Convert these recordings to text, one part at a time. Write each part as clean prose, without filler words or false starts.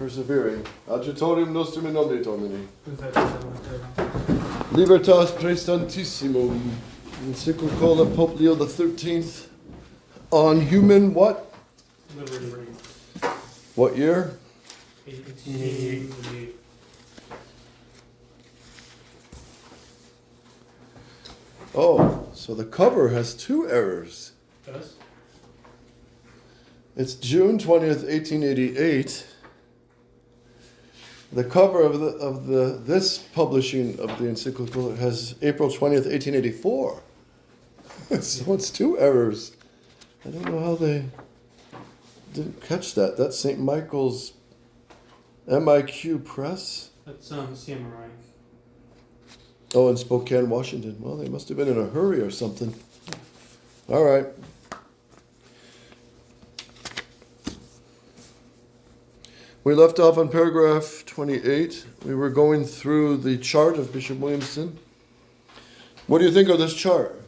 persevering. Adjutorium nostrum in nomine Domini. Libertas Praestantissimum. Encyclical of Pope Leo XIII on human what? Liberty. What year? 1888. Oh, so the cover has two errors. Does? It's June 20th, 1888. The cover of this publishing of the encyclical has April 20th, 1884. So it's two errors. I don't know how they didn't catch that. That's St. Michael's MIQ Press. That's CMRI. Oh, in Spokane, Washington. Well, they must have been in a hurry or something. All right. We left off on paragraph 28. We were going through the chart of Bishop Williamson. What do you think of this chart?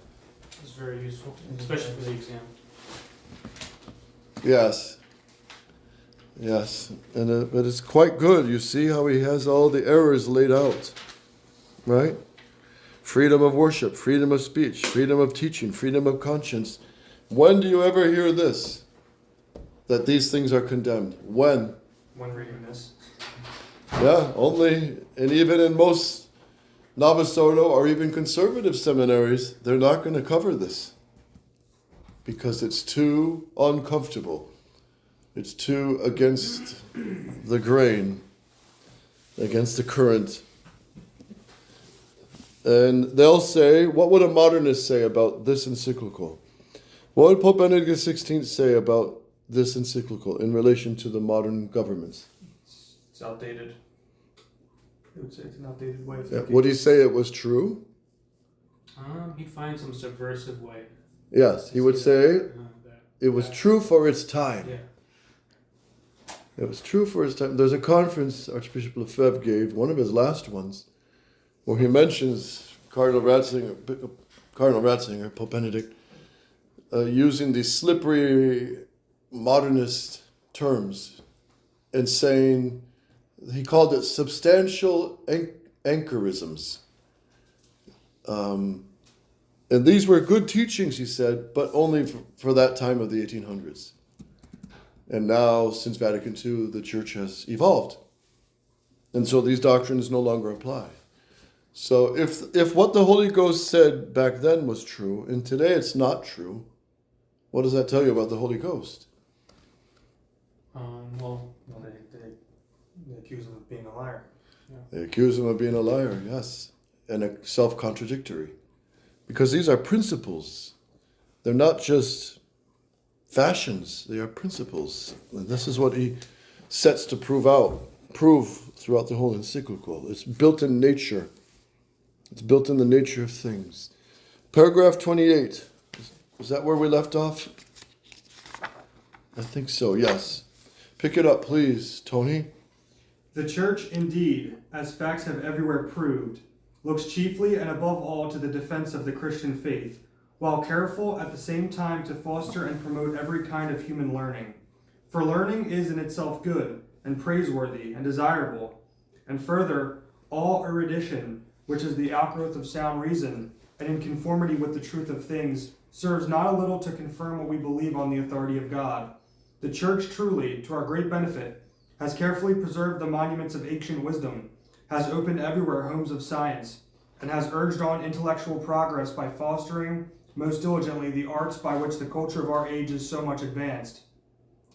It's very useful, especially for the exam. Yes. Yes. But it's quite good. You see how he has all the errors laid out. Right? Freedom of worship, freedom of speech, freedom of teaching, freedom of conscience. When do you ever hear this? That these things are condemned? When? When reading this. Yeah, only, and even in most novice ordo or even conservative seminaries, they're not going to cover this because it's too uncomfortable. It's too against the grain, against the current. And they'll say, what would a modernist say about this encyclical? What would Pope Benedict XVI say about this encyclical in relation to the modern governments? It's outdated. I would say it's an outdated way of thinking. Would he say it was true? He'd find some subversive way. Yes, he would say it was that. true for its time. Yeah. It was true for its time. There's a conference Archbishop Lefebvre gave, one of his last ones, where he mentions Cardinal Ratzinger, Pope Benedict, using these slippery modernist terms and saying, he called it substantial anchorisms. And these were good teachings, he said, but only for that time of the 1800s. And now, since Vatican II, the Church has evolved. And so these doctrines no longer apply. So if what the Holy Ghost said back then was true, and today it's not true, what does that tell you about the Holy Ghost? They accuse him of being a liar. Yeah. They accuse him of being a liar, yes, and self-contradictory. Because these are principles. They're not just fashions, they are principles. And this is what he sets to prove throughout the whole encyclical. It's built in nature. It's built in the nature of things. Paragraph 28. Is that where we left off? I think so, yes. Pick it up, please, Tony. The Church, indeed, as facts have everywhere proved, looks chiefly and above all to the defense of the Christian faith, while careful at the same time to foster and promote every kind of human learning. For learning is in itself good, and praiseworthy, and desirable. And further, all erudition, which is the outgrowth of sound reason, and in conformity with the truth of things, serves not a little to confirm what we believe on the authority of God. The Church truly, to our great benefit, has carefully preserved the monuments of ancient wisdom, has opened everywhere homes of science, and has urged on intellectual progress by fostering most diligently the arts by which the culture of our age is so much advanced.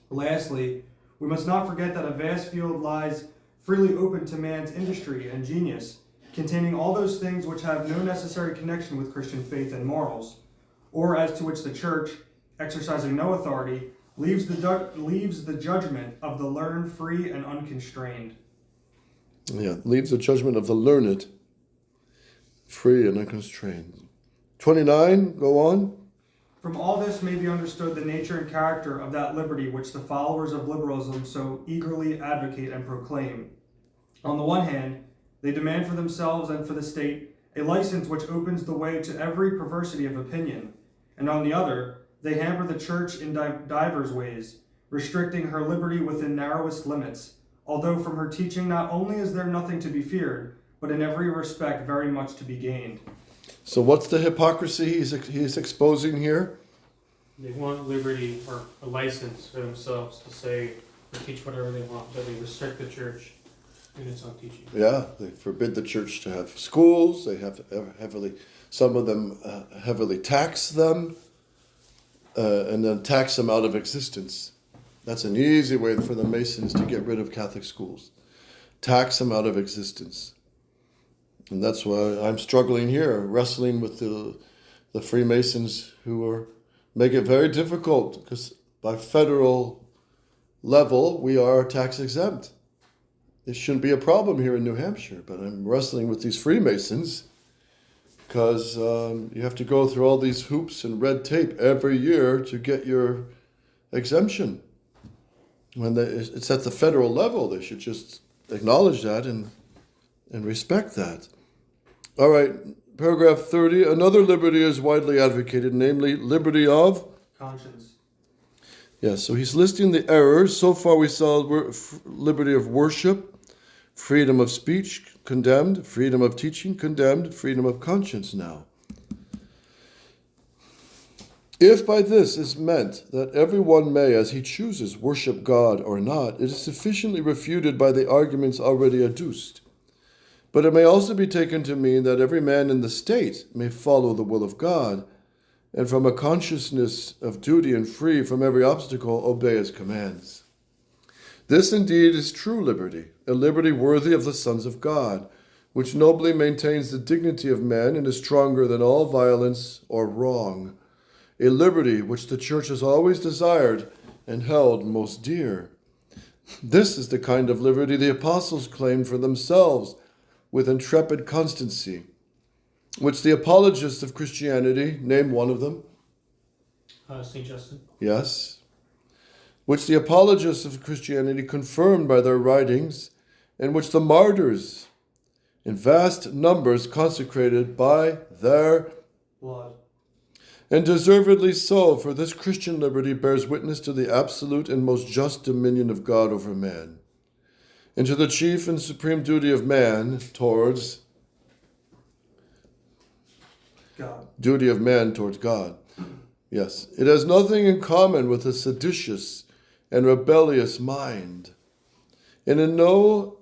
Lastly, we must not forget that a vast field lies freely open to man's industry and genius, containing all those things which have no necessary connection with Christian faith and morals, or as to which the Church, exercising no authority, leaves the judgment of the learned free and unconstrained. Yeah, leaves the judgment of the learned free and unconstrained. 29, go on. From all this may be understood the nature and character of that liberty which the followers of liberalism so eagerly advocate and proclaim. On the one hand, they demand for themselves and for the state a license which opens the way to every perversity of opinion, and on the other, they hamper the Church in divers ways, restricting her liberty within narrowest limits, although from her teaching not only is there nothing to be feared, but in every respect very much to be gained. So what's the hypocrisy he's exposing here? They want liberty or a license for themselves to say or teach whatever they want, but they restrict the church in its own teaching. Yeah, they forbid the church to have schools. They have some of them heavily tax them, and then tax them out of existence. That's an easy way for the Masons to get rid of Catholic schools. Tax them out of existence. And that's why I'm struggling here, wrestling with the Freemasons who make it very difficult, because by federal level, we are tax exempt. It shouldn't be a problem here in New Hampshire, but I'm wrestling with these Freemasons because you have to go through all these hoops and red tape every year to get your exemption. When it's at the federal level, they should just acknowledge that and respect that. All right, paragraph 30. Another liberty is widely advocated, namely liberty of Conscience. Yes, so he's listing the errors. So far we saw liberty of worship, freedom of speech, condemned, freedom of teaching, condemned, freedom of conscience now. If by this is meant that everyone may, as he chooses, worship God or not, it is sufficiently refuted by the arguments already adduced. But it may also be taken to mean that every man in the state may follow the will of God, and from a consciousness of duty and free from every obstacle, obey his commands. This indeed is true liberty, a liberty worthy of the sons of God, which nobly maintains the dignity of man and is stronger than all violence or wrong, a liberty which the Church has always desired and held most dear. This is the kind of liberty the apostles claimed for themselves with intrepid constancy, which the apologists of Christianity, name one of them. St. Justin. Yes. Which the apologists of Christianity confirmed by their writings, and which the martyrs in vast numbers consecrated by their Blood. And deservedly so, for this Christian liberty bears witness to the absolute and most just dominion of God over man, and to the chief and supreme duty of man towards God. Duty of man towards God. Yes. It has nothing in common with a seditious and rebellious mind, and in no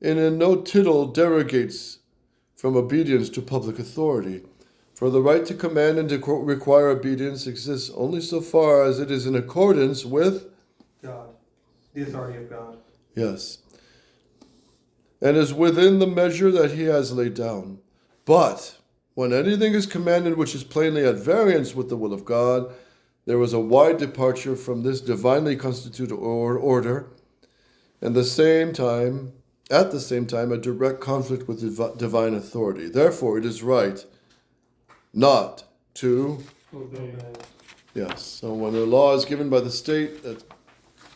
tittle derogates from obedience to public authority. For the right to command and to require obedience exists only so far as it is in accordance with God. The authority of God. Yes. And is within the measure that he has laid down. But when anything is commanded which is plainly at variance with the will of God, there was a wide departure from this divinely constituted order, and at the same time, a direct conflict with divine authority. Therefore, it is right not to Obey. Yes. So when a law is given by the state that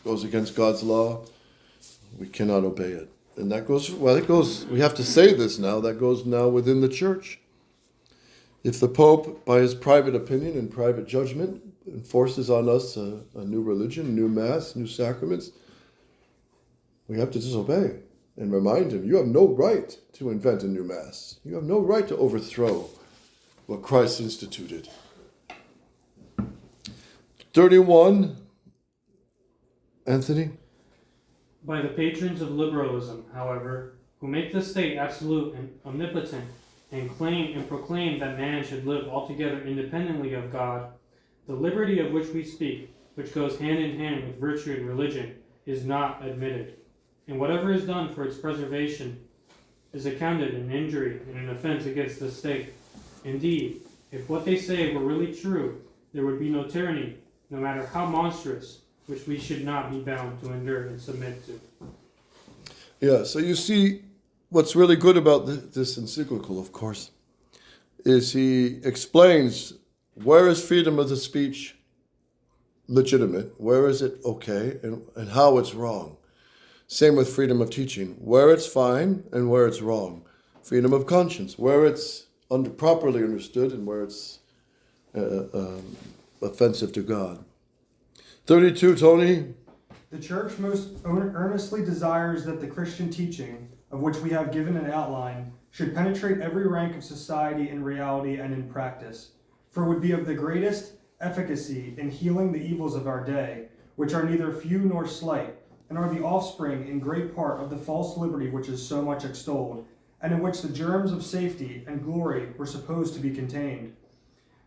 goes against God's law, we cannot obey it. And that goes, we have to say this now, that goes now within the church. If the Pope, by his private opinion and private judgment, enforces on us a new religion, new mass, new sacraments, we have to disobey and remind him, you have no right to invent a new mass. You have no right to overthrow what Christ instituted. 31, Anthony? By the patrons of liberalism, however, who make the state absolute and omnipotent, and claim and proclaim that man should live altogether independently of God, the liberty of which we speak, which goes hand in hand with virtue and religion, is not admitted. And whatever is done for its preservation is accounted an injury and an offense against the state. Indeed, if what they say were really true, there would be no tyranny, no matter how monstrous, which we should not be bound to endure and submit to. Yeah, so you see, what's really good about this encyclical, of course, is he explains where is freedom of the speech legitimate, where is it okay, and how it's wrong. Same with freedom of teaching, where it's fine and where it's wrong. Freedom of conscience, where it's properly understood and where it's offensive to God. 32, Tony? The Church most earnestly desires that the Christian teaching, of which we have given an outline, should penetrate every rank of society in reality and in practice, for it would be of the greatest efficacy in healing the evils of our day, which are neither few nor slight, and are the offspring in great part of the false liberty which is so much extolled, and in which the germs of safety and glory were supposed to be contained.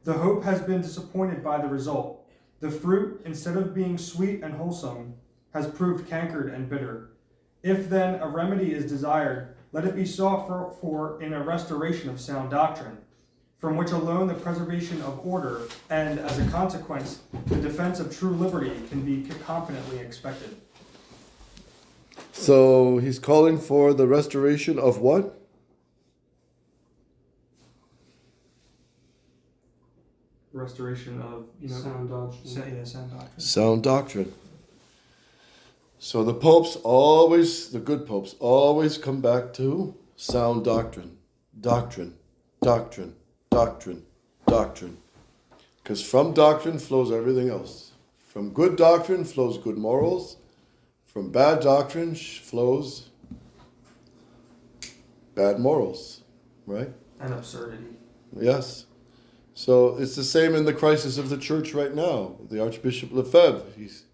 The hope has been disappointed by the result. The fruit, instead of being sweet and wholesome, has proved cankered and bitter. If then a remedy is desired, let it be sought for in a restoration of sound doctrine, from which alone the preservation of order and, as a consequence, the defense of true liberty can be confidently expected. So he's calling for the restoration of what? Restoration of, sound doctrine. sound doctrine. Sound doctrine. So the popes always, the good popes, always come back to sound doctrine. Doctrine, doctrine, doctrine, doctrine. Because from doctrine flows everything else. From good doctrine flows good morals. From bad doctrine flows bad morals, right? And absurdity. Yes. So it's the same in the crisis of the church right now. The Archbishop Lefebvre,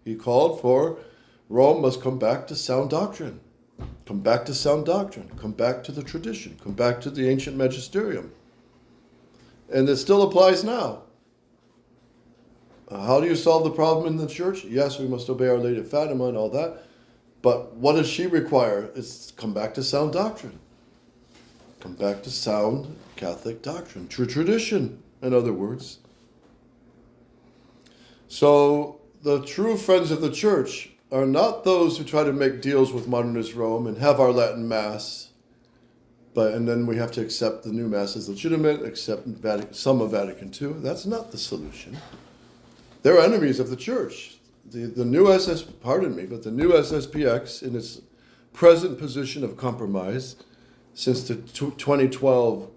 he called for Rome must come back to sound doctrine. Come back to sound doctrine. Come back to the tradition. Come back to the ancient magisterium. And it still applies now. How do you solve the problem in the church? Yes, we must obey Our Lady of Fatima and all that. But what does she require? It's come back to sound doctrine. Come back to sound Catholic doctrine. True tradition, in other words. So the true friends of the church are not those who try to make deals with modernist Rome and have our Latin Mass, and then we have to accept the new Mass as legitimate, accept some of Vatican II. That's not the solution. They're enemies of the church. The new the new SSPX, in its present position of compromise, since the 2012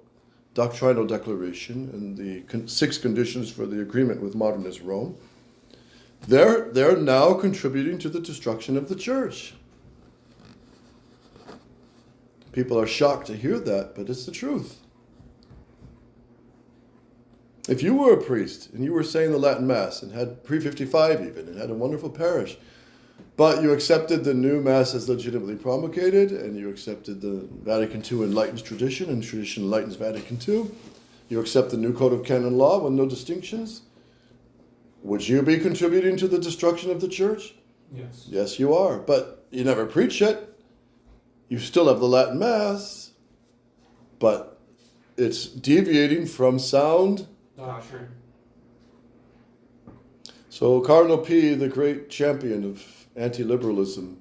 doctrinal declaration and the 6 conditions for the agreement with modernist Rome, they're now contributing to the destruction of the church. People are shocked to hear that, but it's the truth. If you were a priest and you were saying the Latin Mass and had pre-55 even and had a wonderful parish, but you accepted the new Mass as legitimately promulgated and you accepted the Vatican II enlightens tradition and tradition enlightens Vatican II, you accept the new Code of Canon Law with no distinctions, would you be contributing to the destruction of the church? Yes. Yes, you are. But you never preach it. You still have the Latin Mass, but it's deviating from sound Doctrine. So Cardinal P, the great champion of anti-liberalism,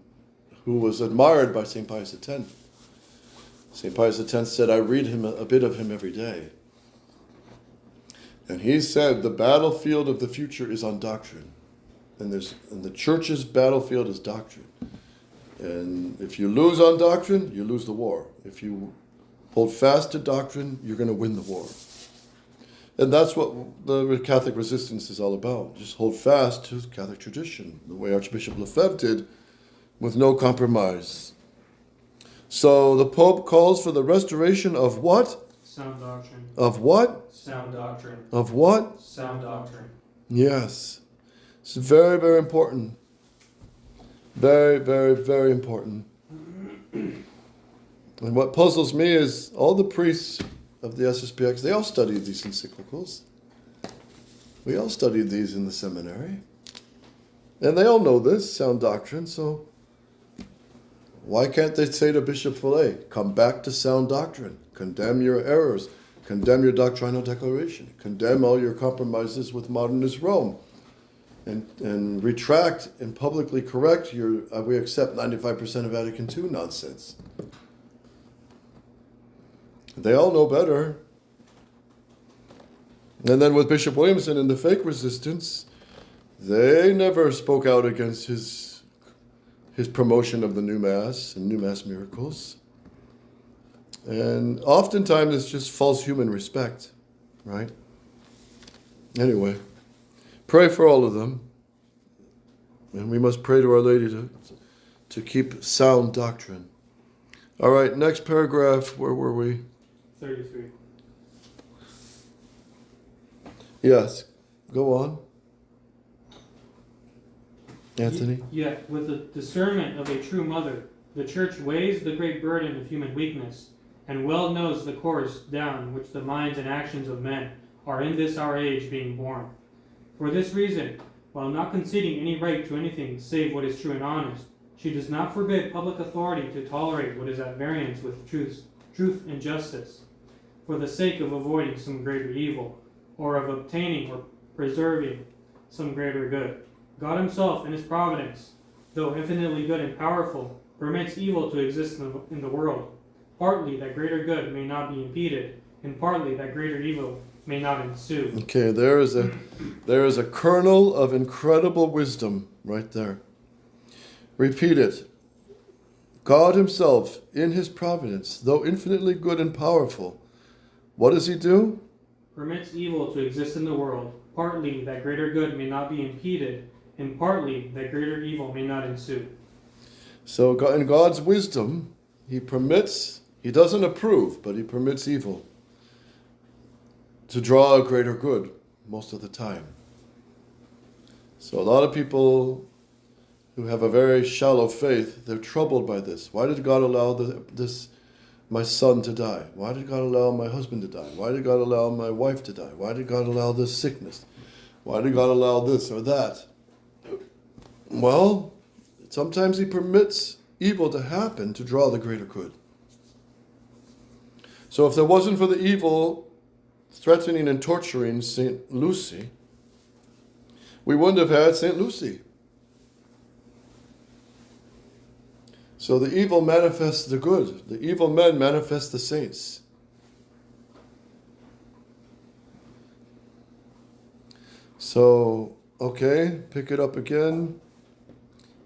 who was admired by St. Pius X. St. Pius X said, I read a bit of him every day. And he said, the battlefield of the future is on doctrine. And the church's battlefield is doctrine. And if you lose on doctrine, you lose the war. If you hold fast to doctrine, you're going to win the war. And that's what the Catholic resistance is all about. Just hold fast to Catholic tradition, the way Archbishop Lefebvre did, with no compromise. So the Pope calls for the restoration of what? Sound doctrine. Of what? Sound doctrine. Of what? Sound doctrine. Yes. It's very, very important. Very, very, very important. And what puzzles me is all the priests of the SSPX, they all studied these encyclicals. We all studied these in the seminary. And they all know this, sound doctrine, so why can't they say to Bishop Follet, come back to sound doctrine, condemn your errors, condemn your doctrinal declaration, condemn all your compromises with modernist Rome, and retract and publicly correct your, we accept 95% of Vatican II nonsense. They all know better. And then with Bishop Williamson and the fake resistance, they never spoke out against his promotion of the new Mass and new Mass miracles. And oftentimes it's just false human respect, right? Anyway, pray for all of them. And we must pray to Our Lady to keep sound doctrine. All right, next paragraph. Where were we? 33. Yes, go on. Anthony? Yet, with the discernment of a true mother, the Church weighs the great burden of human weakness, and well knows the course down which the minds and actions of men are in this our age being borne. For this reason, while not conceding any right to anything save what is true and honest, she does not forbid public authority to tolerate what is at variance with truth and justice, for the sake of avoiding some greater evil, or of obtaining or preserving some greater good. God himself in his providence, though infinitely good and powerful, permits evil to exist in the world, partly that greater good may not be impeded, and partly that greater evil may not ensue. Okay, there is a kernel of incredible wisdom right there. Repeat it. God himself, in his providence, though infinitely good and powerful, what does he do? Permits evil to exist in the world, partly that greater good may not be impeded, and partly that greater evil may not ensue. So in God's wisdom, he doesn't approve, but he permits evil to draw a greater good most of the time. So a lot of people who have a very shallow faith, they're troubled by this. Why did God allow my son to die? Why did God allow my husband to die? Why did God allow my wife to die? Why did God allow this sickness? Why did God allow this or that? Well, sometimes he permits evil to happen to draw the greater good. So if there wasn't for the evil threatening and torturing St. Lucy, we wouldn't have had St. Lucy. So the evil manifests the good. The evil men manifest the saints. So, okay, pick it up again.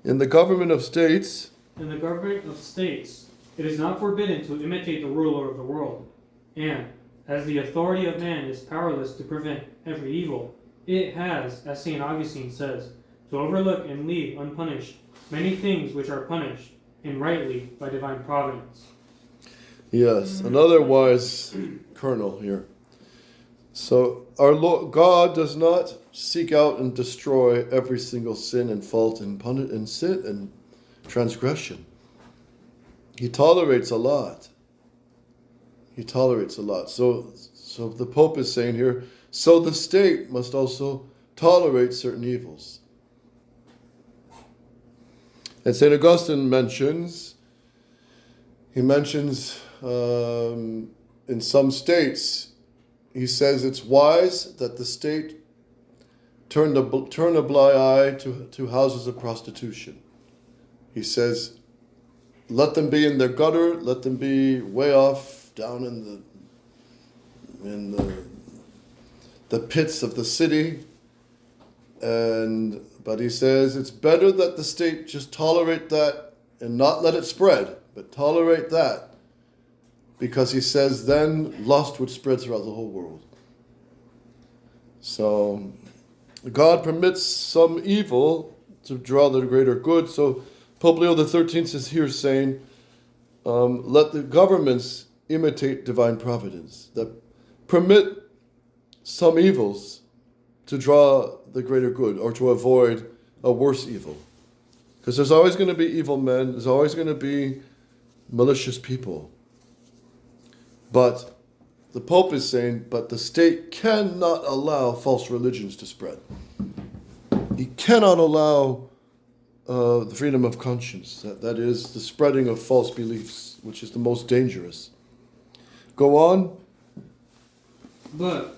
In the government of states, In the government of states, it is not forbidden to imitate the ruler of the world, and, as the authority of man is powerless to prevent every evil, it has, as St. Augustine says, to overlook and leave unpunished many things which are punished, and rightly, by divine providence. yes, another wise kernel here. So our Lord God does not seek out and destroy every single sin and fault and punish and sin and transgression. He tolerates a lot. He tolerates a lot. So the Pope is saying here, so the state must also tolerate certain evils. And St. Augustine mentions in some states, he says it's wise that the state turn a blind eye to houses of prostitution. He says, let them be in their gutter, let them be way off down in the pits of the city. But he says it's better that the state just tolerate that and not let it spread, but tolerate that. Because he says then lust would spread throughout the whole world. So God permits some evil to draw the greater good. So Pope Leo XIII is here saying, let the governments imitate divine providence, that permit some evils to draw the greater good or to avoid a worse evil. Because there's always going to be evil men, there's always going to be malicious people. But the Pope is saying, but the state cannot allow false religions to spread. He cannot allow the freedom of conscience. That is the spreading of false beliefs, which is the most dangerous. Go on. But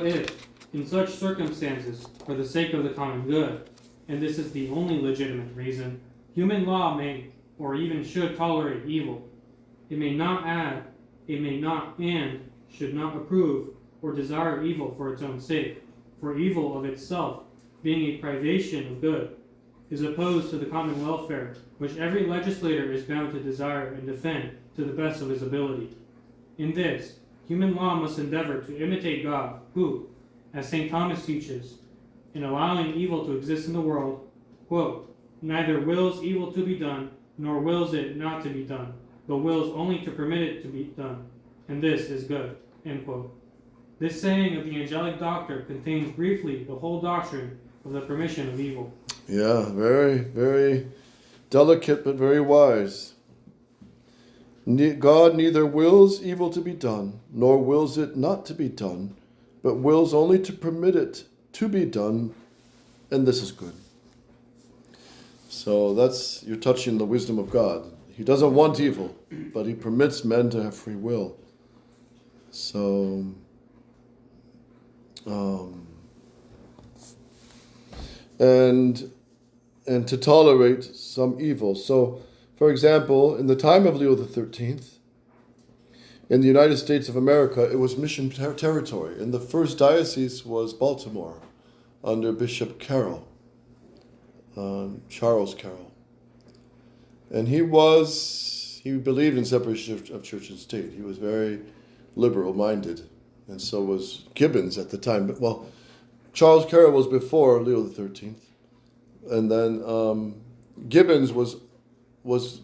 if, in such circumstances, for the sake of the common good, and this is the only legitimate reason, human law may, or even should tolerate evil, it may not and should not approve or desire evil for its own sake, for evil of itself, being a privation of good, is opposed to the common welfare, which every legislator is bound to desire and defend to the best of his ability. In this, human law must endeavor to imitate God, who, as St. Thomas teaches, in allowing evil to exist in the world, quote, neither wills evil to be done, nor wills it not to be done, but wills only to permit it to be done, and this is good, end quote. This saying of the angelic doctor contains briefly the whole doctrine of the permission of evil. Yeah, very, very delicate but very wise. God neither wills evil to be done, nor wills it not to be done, but wills only to permit it to be done, and this is good. So you're touching the wisdom of God. He doesn't want evil, but he permits men to have free will. So, and to tolerate some evil. So, for example, in the time of Leo XIII, in the United States of America, it was mission territory, and the first diocese was Baltimore, under Bishop Carroll, Charles Carroll. And he believed in separation of church and state. He was very liberal-minded, and so was Gibbons at the time. Well, Charles Carroll was before Leo XIII, and then Gibbons was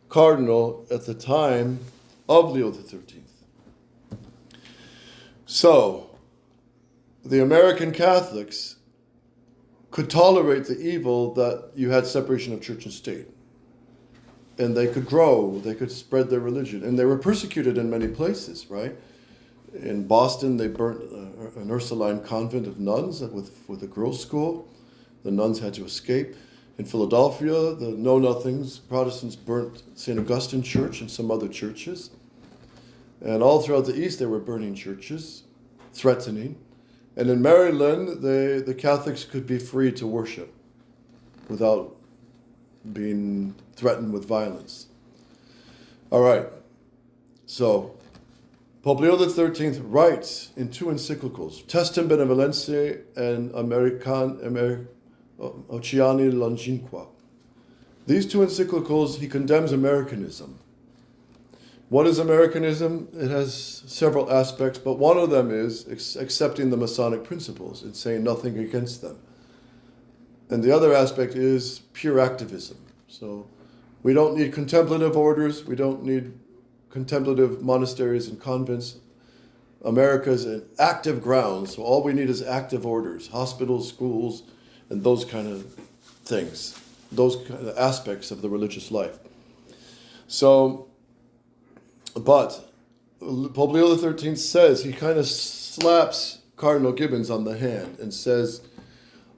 Cardinal at the time of Leo XIII. So, the American Catholics could tolerate the evil that you had separation of church and state. And they could grow, they could spread their religion. And they were persecuted in many places, right? In Boston, they burnt an Ursuline convent of nuns with a girls' school. The nuns had to escape. In Philadelphia, the Know-Nothings, Protestants burnt St. Augustine Church and some other churches. And all throughout the East, they were burning churches, threatening. And in Maryland, the Catholics could be free to worship without being threatened with violence. All right. So, Pope Leo XIII writes in two encyclicals, Testem Benevolentiae and Oceani Longinqua. These two encyclicals, he condemns Americanism. What is Americanism? It has several aspects, but one of them is accepting the Masonic principles and saying nothing against them. And the other aspect is pure activism. So we don't need contemplative orders. We don't need contemplative monasteries and convents. America is an active ground, so all we need is active orders, hospitals, schools, and those kind of things, those kind of aspects of the religious life. So, but Pope Leo XIII says, he kind of slaps Cardinal Gibbons on the hand and says,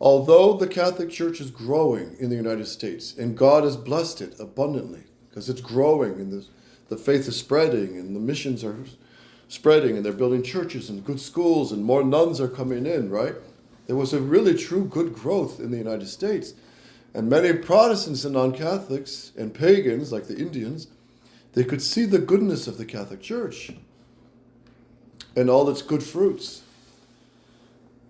although the Catholic Church is growing in the United States, and God has blessed it abundantly, because it's growing, and the faith is spreading, and the missions are spreading, and they're building churches and good schools, and more nuns are coming in, right? There was a really true good growth in the United States. And many Protestants and non-Catholics and pagans, like the Indians, they could see the goodness of the Catholic Church and all its good fruits.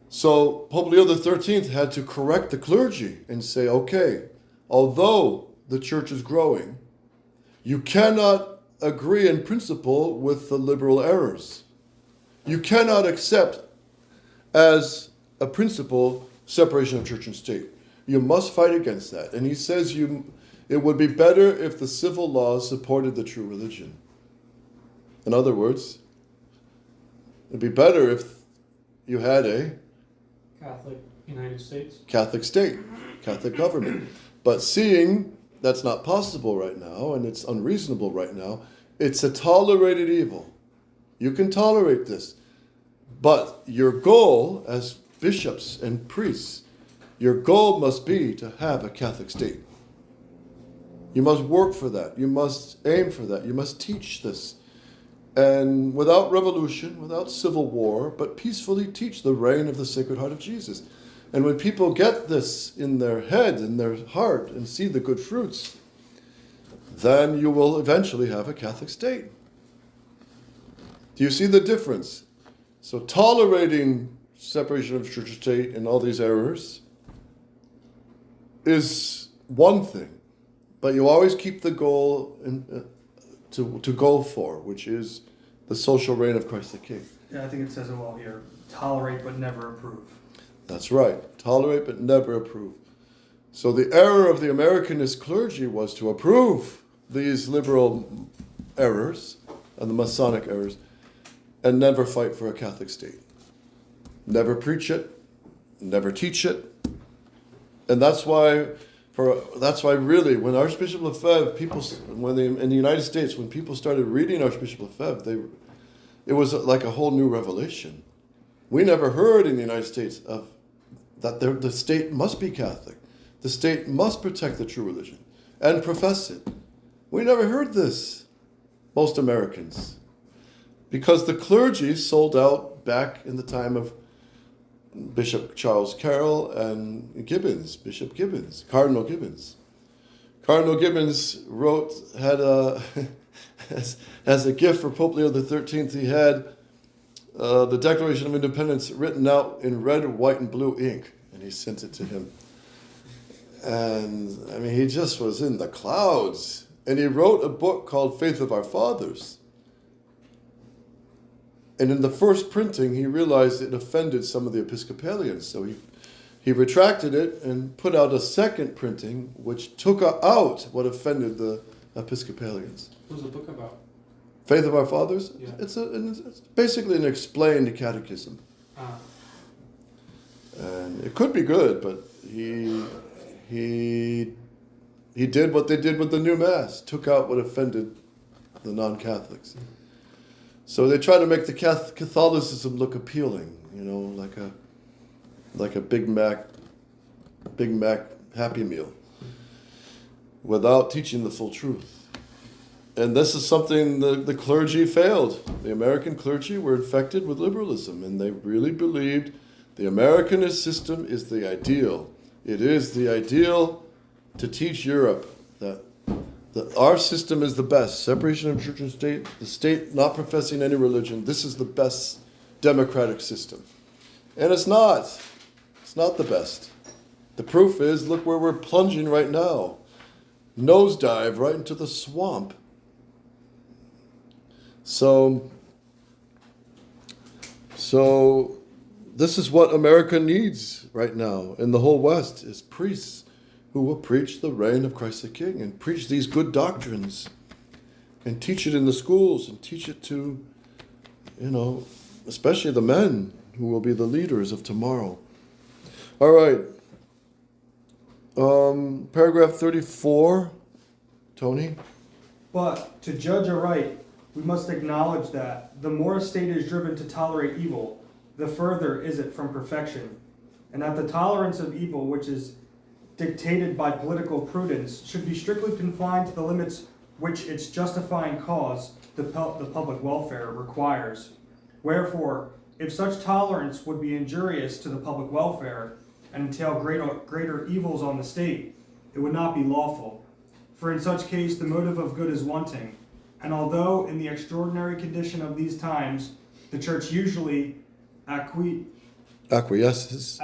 So Pope Leo XIII had to correct the clergy and say, okay, although the church is growing, you cannot agree in principle with the liberal errors. You cannot accept as a principle separation of church and state. You must fight against that. And he says it would be better if the civil laws supported the true religion. In other words, it'd be better if you had a Catholic United States. Catholic state, Catholic government. But seeing that's not possible right now, and it's unreasonable right now, it's a tolerated evil. You can tolerate this. But your goal as bishops and priests, your goal must be to have a Catholic state. You must work for that. You must aim for that. You must teach this. And without revolution, without civil war, but peacefully teach the reign of the Sacred Heart of Jesus. And when people get this in their head, in their heart, and see the good fruits, then you will eventually have a Catholic state. Do you see the difference? So tolerating separation of church and state and all these errors is one thing, but you always keep the goal to go for, which is the social reign of Christ the King. Yeah, I think it says it well here. Tolerate but never approve. That's right. Tolerate but never approve. So the error of the Americanist clergy was to approve these liberal errors and the Masonic errors and never fight for a Catholic state. Never preach it, never teach it. And that's why really when Archbishop Lefebvre, in the United States, when people started reading Archbishop Lefebvre, it was like a whole new revelation. We never heard in the United States that the state must be Catholic. The state must protect the true religion and profess it. We never heard this, most Americans, because the clergy sold out back in the time of Bishop Charles Carroll and Gibbons, Bishop Gibbons, Cardinal Gibbons. Cardinal Gibbons as a gift for Pope Leo XIII, he had the Declaration of Independence written out in red, white, and blue ink, and he sent it to him. And I mean, he just was in the clouds. And he wrote a book called Faith of Our Fathers. And in the first printing, he realized it offended some of the Episcopalians. So he retracted it and put out a second printing, which took out what offended the Episcopalians. What was the book about? Faith of Our Fathers? Yeah. It's basically an explained catechism. And it could be good, but he did what they did with the new Mass, took out what offended the non-Catholics. So they try to make the Catholicism look appealing, like a Big Mac Happy Meal, without teaching the full truth. And this is something the clergy failed. The American clergy were infected with liberalism, and they really believed the Americanist system is the ideal. It is the ideal to teach Europe that our system is the best. Separation of church and state, the state not professing any religion. This is the best democratic system. And it's not. It's not the best. The proof is, look where we're plunging right now. Nosedive right into the swamp. So this is what America needs right now in the whole West, is priests who will preach the reign of Christ the King and preach these good doctrines and teach it in the schools and teach it to, especially the men who will be the leaders of tomorrow. All right. Paragraph 34, Tony. But to judge aright, we must acknowledge that the more a state is driven to tolerate evil, the further is it from perfection, and that the tolerance of evil, which is dictated by political prudence, should be strictly confined to the limits which its justifying cause, the public welfare, requires. Wherefore, if such tolerance would be injurious to the public welfare and entail greater evils on the state, it would not be lawful. For in such case the motive of good is wanting, and although in the extraordinary condition of these times the Church usually acquiesces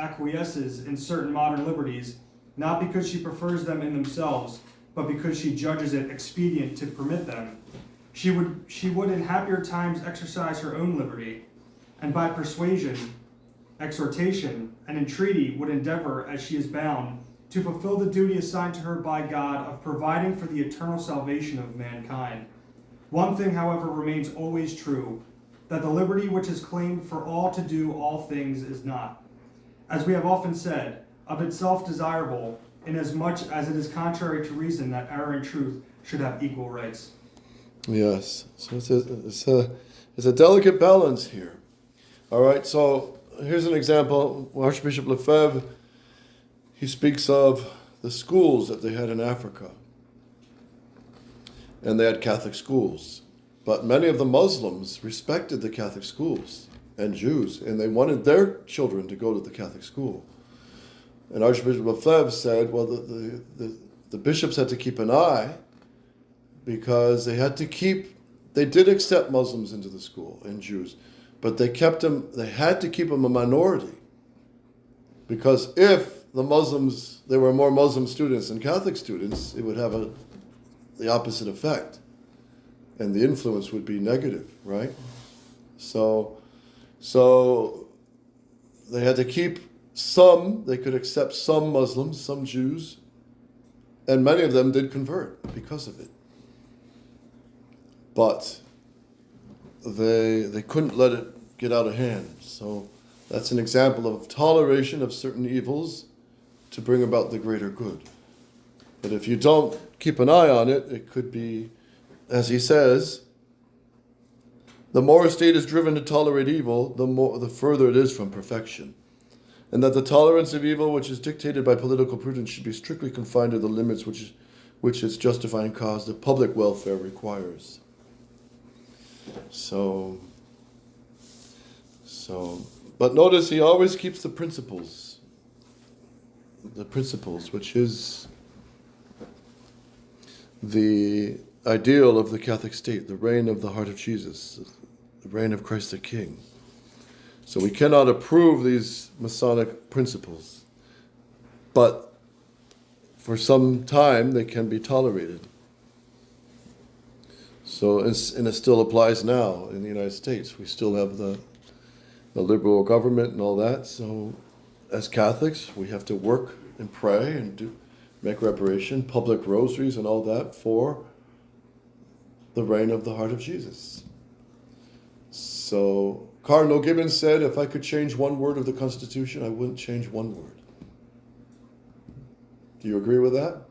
in certain modern liberties, not because she prefers them in themselves, but because she judges it expedient to permit them, she would in happier times exercise her own liberty, and by persuasion, exhortation, and entreaty would endeavor, as she is bound, to fulfill the duty assigned to her by God of providing for the eternal salvation of mankind. One thing, however, remains always true, that the liberty which is claimed for all to do all things is not, as we have often said, of itself desirable, inasmuch as it is contrary to reason that error and truth should have equal rights. Yes, so it's a delicate balance here. All right, so here's an example. Archbishop Lefebvre, he speaks of the schools that they had in Africa. And they had Catholic schools. But many of the Muslims respected the Catholic schools and Jews, and they wanted their children to go to the Catholic school. And Archbishop Lefebvre said, well, the bishops had to keep an eye, because they did accept Muslims into the school and Jews, but they had to keep them a minority. Because if there were more Muslim students than Catholic students, it would have the opposite effect. And the influence would be negative, right? So they had to keep they could accept some Muslims, some Jews, and many of them did convert because of it. But they couldn't let it get out of hand. So that's an example of toleration of certain evils to bring about the greater good. But if you don't keep an eye on it, it could be, as he says, the more a state is driven to tolerate evil, the further it is from perfection. And that the tolerance of evil, which is dictated by political prudence, should be strictly confined to the limits which its justifying cause, the public welfare, requires. So, but notice he always keeps the principles, which is the ideal of the Catholic state, the reign of the heart of Jesus, the reign of Christ the King. So we cannot approve these Masonic principles, but for some time they can be tolerated. So, and it still applies now in the United States. We still have the liberal government and all that. So as Catholics, we have to work and pray and make reparation, public rosaries and all that for the reign of the heart of Jesus. So Cardinal Gibbons said, if I could change one word of the Constitution, I wouldn't change one word. Do you agree with that?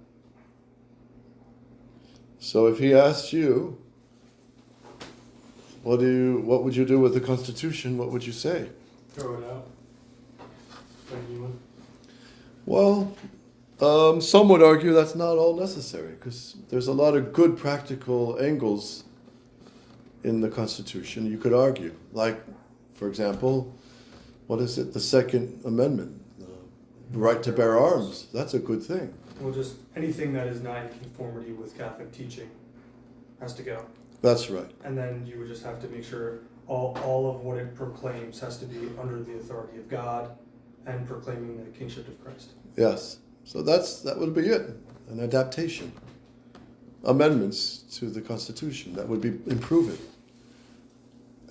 So if he asked you, what would you do with the Constitution? What would you say? Throw it out. Well, some would argue that's not all necessary, because there's a lot of good practical angles in the Constitution you could argue. Like, for example, what is it? The Second Amendment, the right to bear arms. That's a good thing. Well, just anything that is not in conformity with Catholic teaching has to go. That's right. And then you would just have to make sure all of what it proclaims has to be under the authority of God and proclaiming the kingship of Christ. Yes. So that would be it. An adaptation. Amendments to the Constitution that would improve it.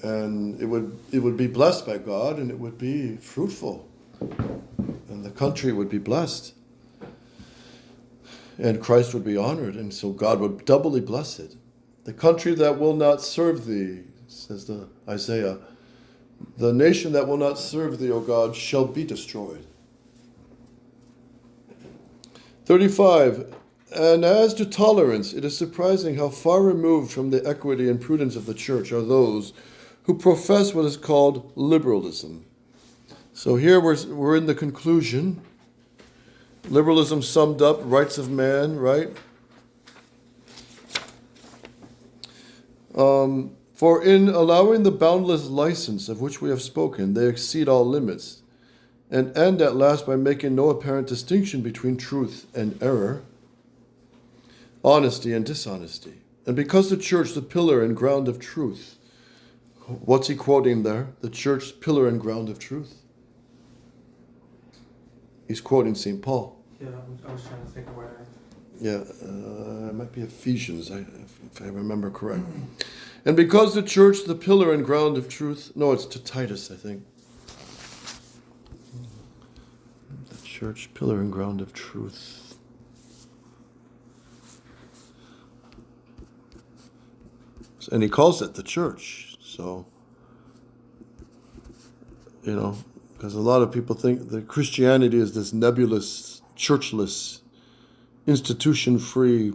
And it would be blessed by God, and it would be fruitful. And the country would be blessed. And Christ would be honored, and so God would doubly bless it. The country that will not serve thee, says the Isaiah, the nation that will not serve thee, O God, shall be destroyed. 35. And as to tolerance, it is surprising how far removed from the equity and prudence of the Church are those who profess what is called liberalism. So here we're in the conclusion. Liberalism summed up, rights of man, right? For in allowing the boundless license of which we have spoken, they exceed all limits, and end at last by making no apparent distinction between truth and error, honesty and dishonesty. And because the Church, the pillar and ground of truth, what's he quoting there? The Church, pillar and ground of truth. He's quoting St. Paul. Yeah, I was trying to think of where. Yeah, it might be Ephesians, if I remember correct. And because the Church, the pillar and ground of truth, no, it's to Titus, I think. The Church, pillar and ground of truth. And he calls it the Church, so, because a lot of people think that Christianity is this nebulous, churchless, institution-free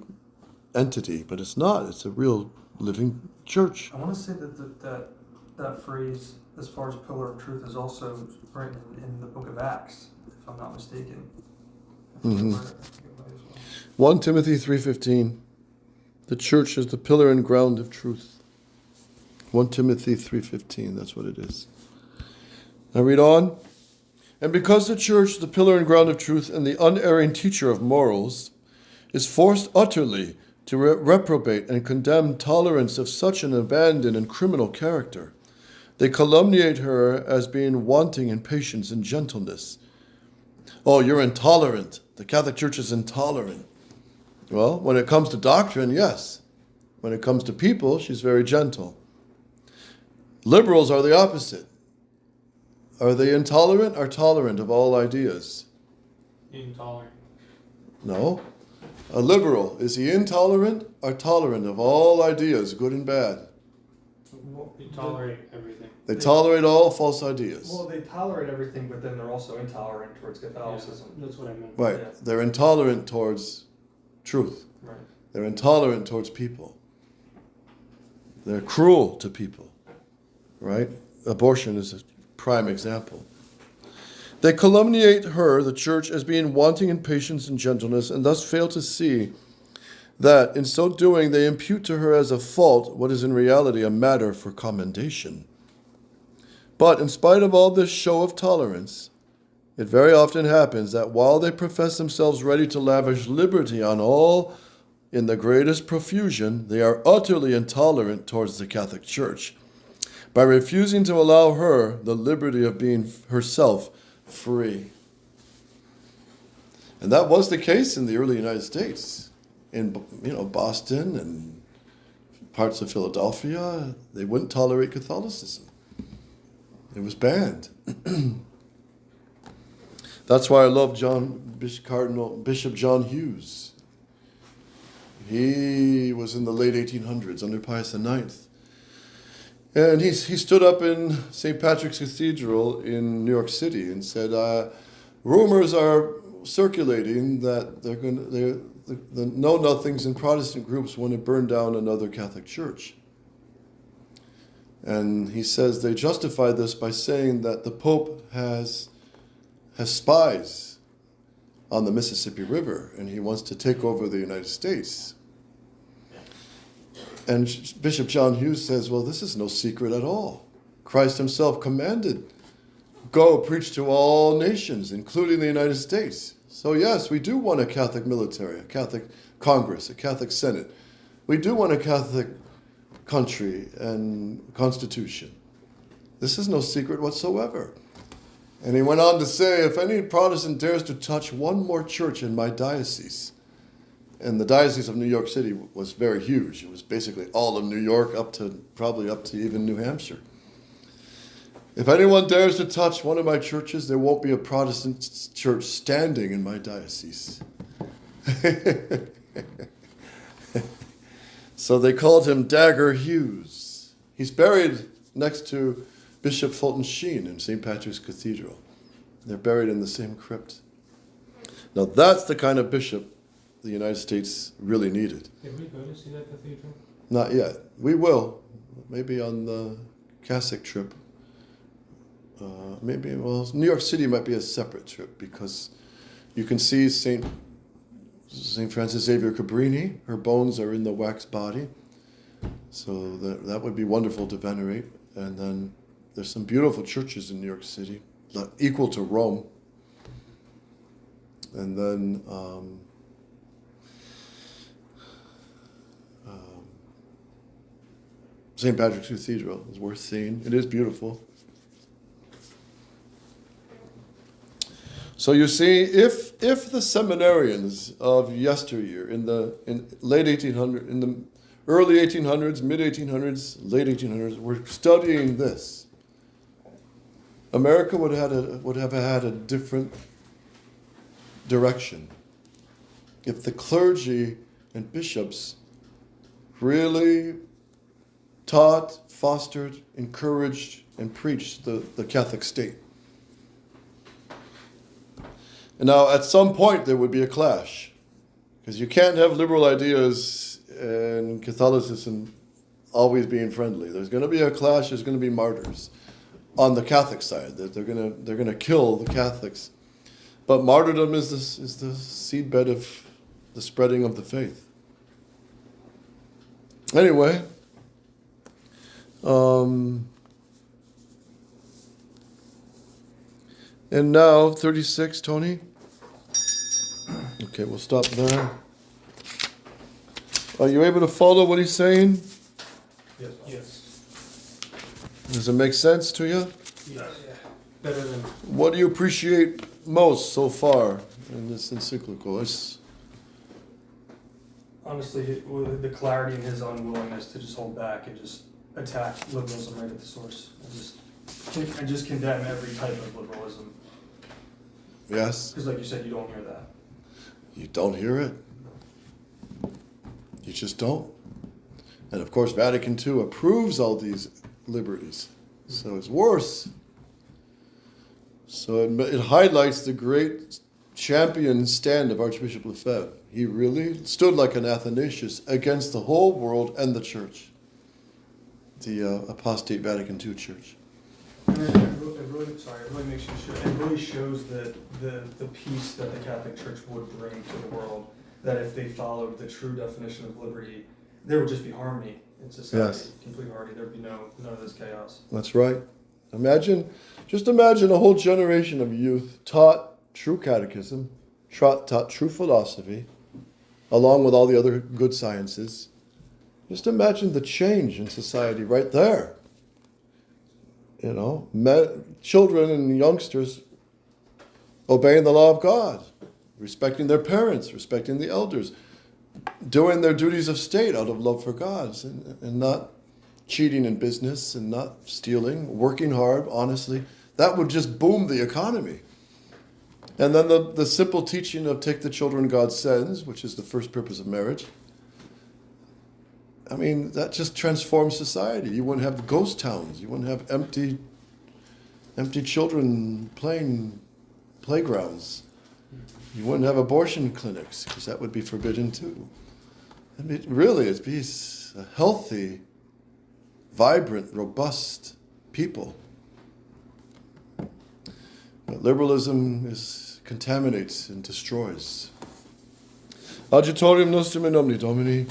entity, but it's not. It's a real living church. I want to say that phrase, as far as pillar of truth, is also written in the book of Acts, if I'm not mistaken. 1 Timothy 3:15. The church is the pillar and ground of truth. 1 Timothy 3:15, that's what it is. I read on. And because the church, the pillar and ground of truth, and the unerring teacher of morals, is forced utterly to reprobate and condemn tolerance of such an abandoned and criminal character, they calumniate her as being wanting in patience and gentleness. Oh, you're intolerant. The Catholic Church is intolerant. Well, when it comes to doctrine, yes. When it comes to people, she's very gentle. Liberals are the opposite. Are they intolerant or tolerant of all ideas? Intolerant. No. A liberal, is he intolerant or tolerant of all ideas, good and bad? They tolerate everything. They tolerate all false ideas. Well, they tolerate everything, but then they're also intolerant towards Catholicism. Yeah, that's what I meant. Right. Yeah. They're intolerant towards truth. Right. They're intolerant towards people. They're cruel to people. Right? Abortion is a prime example. They calumniate her, the church, as being wanting in patience and gentleness, and thus fail to see that in so doing they impute to her as a fault what is in reality a matter for commendation. But in spite of all this show of tolerance, it very often happens that while they profess themselves ready to lavish liberty on all in the greatest profusion, they are utterly intolerant towards the Catholic Church by refusing to allow her the liberty of being herself free. And that was the case in the early United States. In Boston and parts of Philadelphia, they wouldn't tolerate Catholicism. It was banned. That's why I love Cardinal Bishop John Hughes. He was in the late 1800s under Pius IX. And he stood up in St. Patrick's Cathedral in New York City and said, rumors are circulating that the know-nothings in Protestant groups want to burn down another Catholic church. And he says they justify this by saying that the Pope has spies on the Mississippi River, and he wants to take over the United States. And Bishop John Hughes says, well, this is no secret at all. Christ himself commanded, go preach to all nations, including the United States. So yes, we do want a Catholic military, a Catholic Congress, a Catholic Senate. We do want a Catholic country and constitution. This is no secret whatsoever. And he went on to say, if any Protestant dares to touch one more church in my diocese, and the Diocese of New York City was very huge. It was basically all of New York, probably up to even New Hampshire. If anyone dares to touch one of my churches, there won't be a Protestant church standing in my diocese. So they called him Dagger Hughes. He's buried next to Bishop Fulton Sheen in St. Patrick's Cathedral. They're buried in the same crypt. Now that's the kind of bishop the United States really needed. Did we go to see that cathedral? Not yet. We will. Maybe on the Cassock trip. New York City might be a separate trip because you can see St. Francis Xavier Cabrini. Her bones are in the wax body. So that would be wonderful to venerate. And then there's some beautiful churches in New York City, equal to Rome. And then St. Patrick's Cathedral is worth seeing. It is beautiful. So you see, if the seminarians of yesteryear, in late 1800, in the early 1800s, mid 1800s, late 1800s, were studying this, America would have had a different direction. If the clergy and bishops really taught, fostered, encouraged, and preached the Catholic state. And now, at some point, there would be a clash. Because you can't have liberal ideas and Catholicism always being friendly. There's going to be a clash, there's going to be martyrs on the Catholic side. That they're going to kill the Catholics. But martyrdom is the seedbed of the spreading of the faith. Anyway, and now 36, Tony. Okay, we'll stop there. Are you able to follow what he's saying? Yes. Does it make sense to you? Yes. Better than. What do you appreciate most so far in this encyclical? Honestly, with the clarity and his unwillingness to just hold back and just attack liberalism right at the source. and just condemn every type of liberalism. Yes. Because like you said, you don't hear that. You don't hear it. You just don't. And of course, Vatican II approves all these liberties. So it's worse. So it highlights the great champion stand of Archbishop Lefebvre. He really stood like an Athanasius against the whole world and the church, the apostate Vatican II church. And it really makes you sure. It really shows that the peace that the Catholic Church would bring to the world. That if they followed the true definition of liberty, there would just be harmony in society. Yes. Complete harmony. There'd be none of this chaos. That's right. Just imagine a whole generation of youth taught true catechism, taught true philosophy, along with all the other good sciences. Just imagine the change in society right there. You know, children and youngsters obeying the law of God, respecting their parents, respecting the elders, doing their duties of state out of love for God, and not cheating in business and not stealing, working hard, honestly. That would just boom the economy. And then the simple teaching of take the children God sends, which is the first purpose of marriage. I mean, that just transforms society. You wouldn't have ghost towns. You wouldn't have empty children playing playgrounds. You wouldn't have abortion clinics, because that would be forbidden too. I mean, really, it'd be a healthy, vibrant, robust people. But liberalism contaminates and destroys. Adjutorium nostrum in nomine Domini.